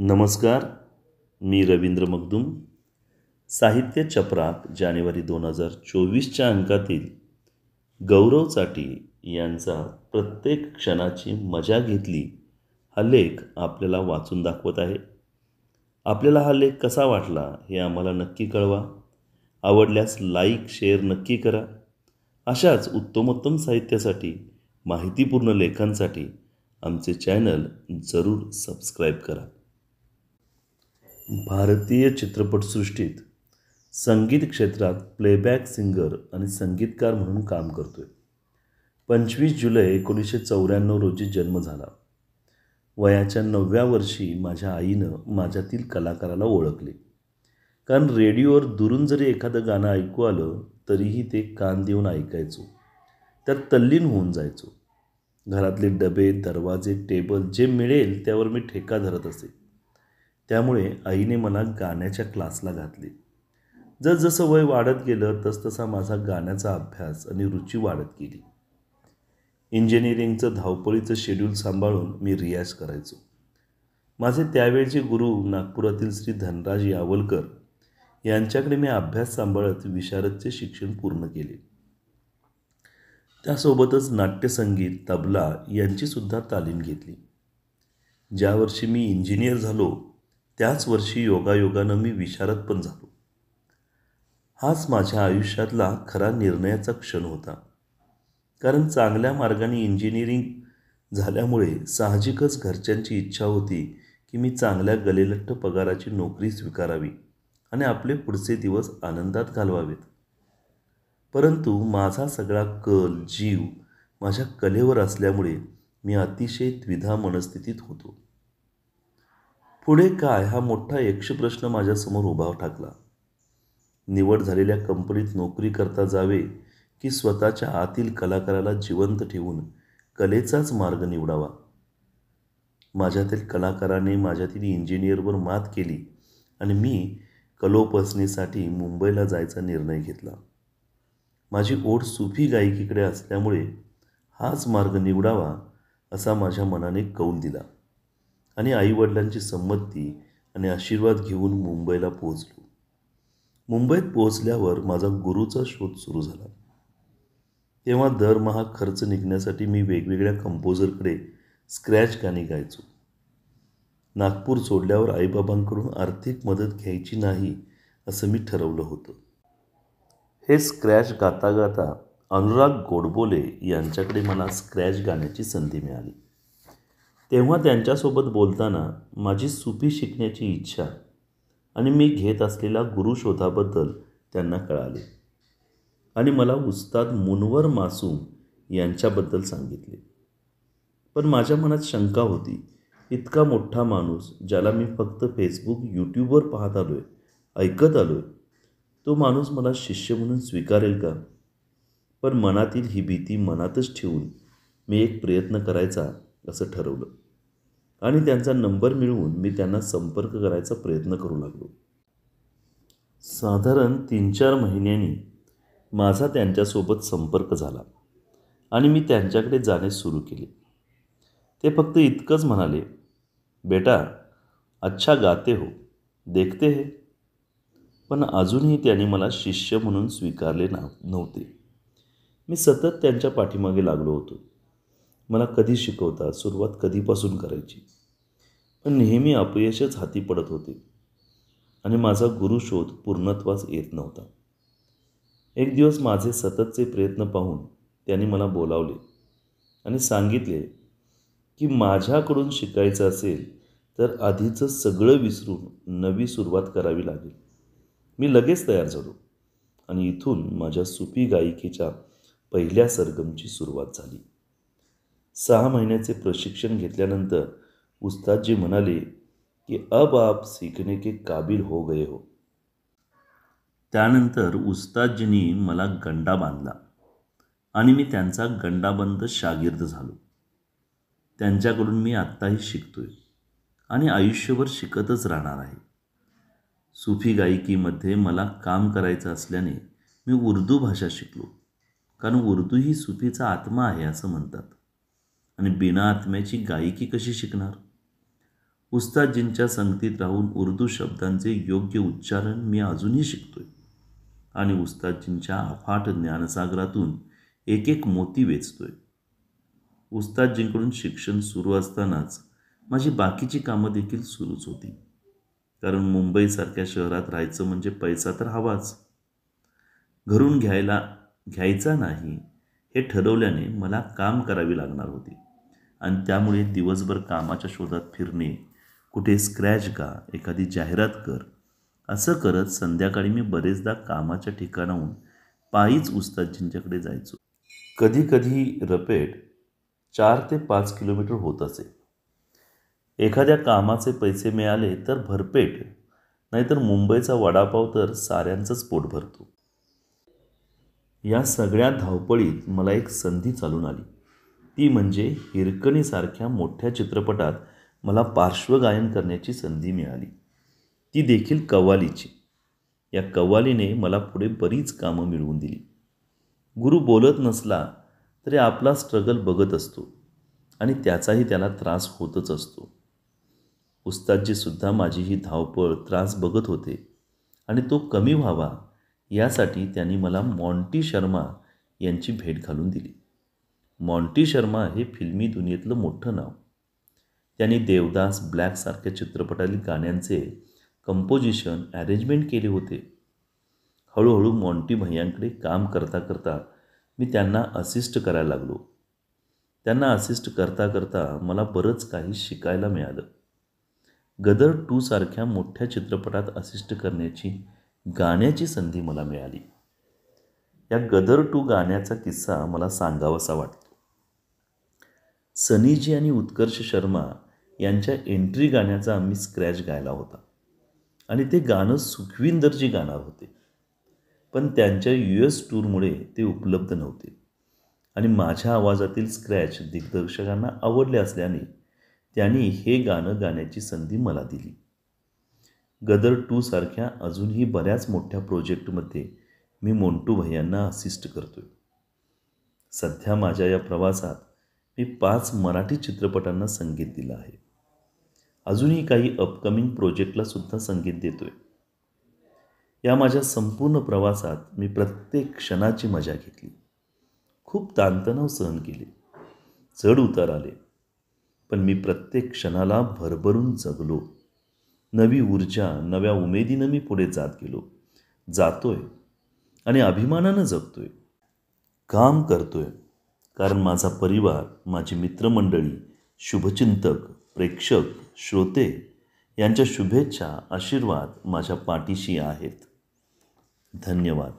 नमस्कार. मी रवींद्र मगदूम. साहित्य चपराक जानेवारी 2024च्या अंकातील गौरव चाटी यांचा प्रत्येक क्षणाची मजा घेतली हा लेख आपल्याला वाचून दाखवत आहे. आपल्याला हा लेख कसा वाटला हे आम्हाला नक्की कळवा. आवडल्यास लाईक शेअर नक्की करा. अशाच उत्तमोत्तम साहित्यासाठी, माहितीपूर्ण लेखांसाठी आमचे चॅनल जरूर सबस्क्राईब करा. भारतीय चित्रपटसृष्टीत संगीत क्षेत्रात प्लेबॅक सिंगर आणि संगीतकार म्हणून काम करतोय. 25 जुलै 1994 रोजी जन्म झाला. वयाच्या 9व्या वर्षी माझ्या आईनं माझ्यातील कलाकाराला ओळखले. कारण रेडिओवर दुरून जरी एखादं गाणं ऐकू आलं तरीही ते कान देऊन ऐकायचो. त्यात तल्लीन होऊन जायचो. घरातले डबे, दरवाजे, टेबल जे मिळेल त्यावर मी ठेका धरत असे. त्यामुळे आईने मला गाण्याच्या क्लासला घातले. जसजसं वय वाढत गेलं तसतसा माझा गाण्याचा अभ्यास आणि रुची वाढत गेली. इंजिनिअरिंगचं धावपळीचं शेड्यूल सांभाळून मी रियाज करायचो. माझे त्यावेळचे गुरु नागपुरातील श्री धनराज यावलकर यांच्याकडे मी अभ्यास सांभाळत विशारदचे शिक्षण पूर्ण केले. त्यासोबतच नाट्यसंगीत, तबला यांचीसुद्धा तालीम घेतली. ज्या वर्षी मी इंजिनियर झालो त्याच वर्षी योगायोगानं मी विशारद पण झालो. हाच माझ्या आयुष्यातला खरा निर्णयाचा क्षण होता. कारण चांगल्या मार्गाने इंजिनिअरिंग झाल्यामुळे साहजिकच घरच्यांची इच्छा होती की मी चांगल्या गलेलठ्ठ पगाराची नोकरी स्वीकारावी आणि आपले पुढचे दिवस आनंदात घालवावेत. परंतु माझा सगळा कल, जीव माझ्या कलेवर असल्यामुळे मी अतिशय द्विधा मनस्थितीत होतो. पुढे काय हा मोठा यक्षप्रश्न माझ्यासमोर उभा ठाकला. निवड झालेल्या कंपनीत नोकरी करता जावे की स्वतःच्या आतील कलाकाराला जिवंत ठेवून कलेचाच मार्ग निवडावा. माझ्यातील कलाकाराने माझ्यातील इंजिनियरवर मात केली आणि मी कलोपासनेसाठी मुंबईला जायचा निर्णय घेतला. माझी ओढ सुफी गायकीकडे असल्यामुळे हाच मार्ग निवडावा असा माझ्या मनाने कौल दिला आणि आईवडिलांची संमती आणि आशीर्वाद घेऊन मुंबईला पोहोचलो. मुंबईत पोहोचल्यावर माझा गुरुचा शोध सुरू झाला. तेव्हा दरमहा खर्च निघण्यासाठी मी वेगवेगळ्या कंपोजरकडे स्क्रॅच गाणी गायचो. नागपूर सोडल्यावर आईबाबांकडून आर्थिक मदत घ्यायची नाही असं मी ठरवलं होतं. हे स्क्रॅच गाता गाता अनुराग गोडबोले यांच्याकडे मला स्क्रॅच गाण्याची संधी मिळाली. तेव्हा त्यांच्यासोबत बोलताना माझी सुफी शिकण्याची इच्छा आणि मी घेत असलेल्या गुरुशोधाबद्दल त्यांना कळाले आणि मला उस्ताद मुनवर मासूम यांच्याबद्दल सांगितले. पण माझ्या मनात शंका होती. इतका मोठा माणूस ज्याला मी फक्त फेसबुक, यूट्यूबवर पाहत आलोय, ऐकत आलोय, तो माणूस मला शिष्य म्हणून स्वीकारेल का? पण मनातील ही भीती मनातच ठेवून मी एक प्रयत्न करायचा असं ठरवलं आणि त्यांचा नंबर मिळवून मी त्यांना संपर्क करायचा प्रयत्न करू लागलो. साधारण 3-4 महिन्यांनी माझा त्यांच्यासोबत संपर्क झाला आणि मी त्यांच्याकडे जाणे सुरू केले. ते फक्त इतकंच म्हणाले, बेटा अच्छा गाते हो, देखते है. पण अजूनही त्यांनी मला शिष्य म्हणून स्वीकारले नव्हते. मी सतत त्यांच्या पाठीमागे लागलो होतो. मला कधी शिकवता, सुरुवात कधीपासून करायची, पण नेहमी अपयशच हाती पडत होते आणि माझा गुरुशोध पूर्णत्वास येत नव्हता. एक दिवस माझे सततचे प्रयत्न पाहून त्यांनी मला बोलावले आणि सांगितले की माझ्याकडून शिकायचं असेल तर आधीचं सगळं विसरून नवी सुरुवात करावी लागेल. मी लगेच तयार झालो आणि इथून माझ्या सुफी गायकीच्या पहिल्या सरगमची सुरुवात झाली. 6 महिन्याचे प्रशिक्षण घेतल्यानंतर उस्तादजी म्हणाले की अब आप सीखने के काबिल हो गए हो. त्यानंतर उस्तादजींनी मला गंडा बांधला आणि मी त्यांचा गंडाबंद शागिर्द झालो. त्यांच्याकडून मी आत्ताही शिकतोय आणि आयुष्यभर शिकतच राहणार आहे. सुफी गायकीमध्ये मला काम करायचं असल्याने मी उर्दू भाषा शिकलो. कारण उर्दू ही सुफीचा आत्मा आहे असं म्हणतात आणि बिना आत्म्याची गायकी कशी शिकणार. उस्तादजींच्या संगतीत राहून उर्दू शब्दांचे योग्य उच्चारण मी अजूनही शिकतोय आणि उस्तादजींच्या अफाट ज्ञानसागरातून एक एक मोती वेचतोय. उस्तादजींकडून शिक्षण सुरू असतानाच माझी बाकीची कामं देखील सुरूच होती. कारण मुंबईसारख्या शहरात राहायचं म्हणजे पैसा तर हवाच. घरून घ्यायचा नाही हे ठरवल्याने मला काम करावी लागणार होते आणि त्यामुळे दिवसभर कामाच्या शोधात फिरणे, कुठे स्क्रॅच गा, एखादी जाहिरात कर, असं करत संध्याकाळी मी बरेचदा कामाच्या ठिकाणाहून पायीच उस्तादजींच्याकडे जायचो. कधी कधी रपेट 4 ते 5 किलोमीटर होत असे. एखाद्या कामाचे पैसे मिळाले तर भरपेट, नाहीतर मुंबईचा वडापाव तर साऱ्यांचंच पोट भरतो. या सगळ्या धावपळीत मला एक संधी चालून आली. ती म्हणजे हिरकणीसारख्या मोठ्या चित्रपटात मला पार्श्वगायन करण्याची संधी मिळाली. ती देखील कव्वालीची. या कव्वालीने मला पुढे बरीच कामं मिळवून दिली. गुरु बोलत नसला तरी आपला स्ट्रगल बघत असतो आणि त्याचाही त्याला त्रास होतच असतो. उस्तादजीसुद्धा माझी ही धावपळ, त्रास बघत होते आणि तो कमी व्हावा यासाठी त्यांनी मला मॉन्टी शर्मा यांची भेट घालून दिली. मॉन्टी शर्मा हे फिल्मी दुनियेतलं मोठं नाव. त्यांनी देवदास, ब्लॅकसारख्या चित्रपटातील गाण्यांचे कंपोजिशन, अरेंजमेंट केले होते. हळूहळू मॉन्टी भैयांकडे काम करता करता मी त्यांना असिस्ट करायला लागलो. त्यांना असिस्ट करता करता मला बरंच काही शिकायला मिळालं. गदर 2 सारख्या मोठ्या चित्रपटात असिस्ट करण्याची, गाण्याची संधी मला मिळाली. या गदर 2 गाण्याचा किस्सा मला सांगावासा वाटतो. सनीजी आणि उत्कर्ष शर्मा यांच्या एंट्री गाण्याचा आम्ही स्क्रॅच गायला होता आणि ते गाणं सुखविंदरजी गाणार होते. पण त्यांच्या US टूरमुळे ते उपलब्ध नव्हते आणि माझ्या आवाजातील स्क्रॅच दिग्दर्शकांना आवडले असल्याने त्यांनी हे गाणं गाण्याची संधी मला दिली. गदर 2 सारख्या अजूनही बऱ्याच मोठ्या प्रोजेक्टमध्ये मी मोंटू भैयांना असिस्ट करतोय. सध्या माझ्या या प्रवासात मी 5 मराठी चित्रपटांना संगीत दिलं आहे. अजूनही काही अपकमिंग प्रोजेक्टला सुद्धा संगीत देतोय. या माझ्या संपूर्ण प्रवासात मी प्रत्येक क्षणाची मजा घेतली. खूप ताणतणाव सहन केले, चढ उतार आले, पण मी प्रत्येक क्षणाला भरभरून जगलो. नवी ऊर्जा, नव्या उमेदीनं मी पुढे जातोय आणि अभिमानानं जगतोय. काम करतोय कारण माझा परिवार, माझी मित्रमंडळी, शुभचिंतक, प्रेक्षक, श्रोते यांच्या शुभेच्छा, आशीर्वाद माझ्या पाठीशी आहेत. धन्यवाद.